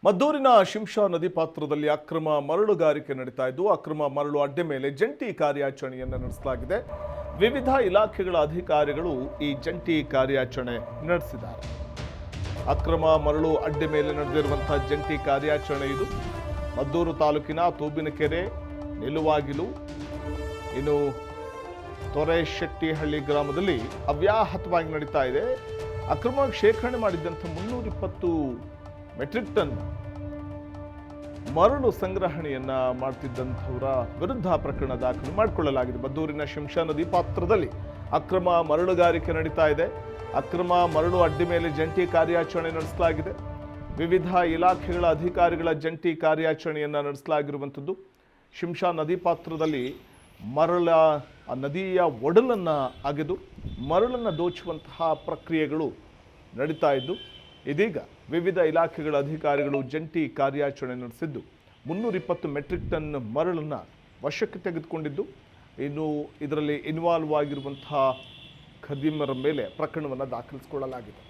ಮದ್ದೂರಿನ ಶಿಂಷಾ ನದಿ ಪಾತ್ರದಲ್ಲಿ ಅಕ್ರಮ ಮರಳುಗಾರಿಕೆ ನಡೀತಾ ಇದ್ದು ಅಕ್ರಮ ಮರಳು ಅಡ್ಡೆ ಮೇಲೆ ಜಂಟಿ ಕಾರ್ಯಾಚರಣೆಯನ್ನು ನಡೆಸಲಾಗಿದೆ. ವಿವಿಧ ಇಲಾಖೆಗಳ ಅಧಿಕಾರಿಗಳು ಈ ಜಂಟಿ ಕಾರ್ಯಾಚರಣೆ ನಡೆಸಿದ್ದಾರೆ. ಅಕ್ರಮ ಮರಳು ಅಡ್ಡೆ ಮೇಲೆ ನಡೆದಿರುವಂತಹ ಜಂಟಿ ಕಾರ್ಯಾಚರಣೆ ಇದು. ಮದ್ದೂರು ತಾಲೂಕಿನ ತೂಬಿನಕೆರೆ, ನಿಲುವಾಗಿಲು, ಇನ್ನು ತೊರೆಶೆಟ್ಟಿಹಳ್ಳಿ ಗ್ರಾಮದಲ್ಲಿ ಅವ್ಯಾಹತವಾಗಿ ನಡೀತಾ ಇದೆ. ಅಕ್ರಮವಾಗಿ ಶೇಖರಣೆ ಮಾಡಿದ್ದಂಥ 320 ಮೆಟ್ರಿಕ್ ಟನ್ ಮರಳು ಸಂಗ್ರಹಣೆಯನ್ನ ಮಾಡ್ತಿದ್ದಂಥವರ ವಿರುದ್ಧ ಪ್ರಕರಣ ದಾಖಲು ಮಾಡಿಕೊಳ್ಳಲಾಗಿದೆ. ಮದ್ದೂರಿನ ಶಿಂಷಾ ನದಿ ಪಾತ್ರದಲ್ಲಿ ಅಕ್ರಮ ಮರಳುಗಾರಿಕೆ ನಡೀತಾ ಇದೆ. ಅಕ್ರಮ ಮರಳು ಅಡ್ಡಿ ಮೇಲೆ ಜಂಟಿ ಕಾರ್ಯಾಚರಣೆ ನಡೆಸಲಾಗಿದೆ. ವಿವಿಧ ಇಲಾಖೆಗಳ ಅಧಿಕಾರಿಗಳ ಜಂಟಿ ಕಾರ್ಯಾಚರಣೆಯನ್ನ ನಡೆಸಲಾಗಿರುವಂಥದ್ದು. ಶಿಂಷಾ ನದಿ ಪಾತ್ರದಲ್ಲಿ ನದಿಯ ಒಡಲನ್ನು ಅಗೆದು ಮರಳನ್ನು ದೋಚುವಂತಹ ಪ್ರಕ್ರಿಯೆಗಳು ನಡೀತಾ ಇದ್ದು, ಇದೀಗ ವಿವಿಧ ಇಲಾಖೆಗಳ ಅಧಿಕಾರಿಗಳು ಜಂಟಿ ಕಾರ್ಯಾಚರಣೆ ನಡೆಸಿದ್ದು 320 ಮೆಟ್ರಿಕ್ ಟನ್ ಮರಳನ್ನು ವಶಕ್ಕೆ ತೆಗೆದುಕೊಂಡಿದ್ದು, ಇನ್ನು ಇದರಲ್ಲಿ ಇನ್ವಾಲ್ವ್ ಆಗಿರುವಂತಹ ಖದೀಮರ ಮೇಲೆ ಪ್ರಕರಣವನ್ನು ದಾಖಲಿಸಿಕೊಳ್ಳಲಾಗಿದೆ.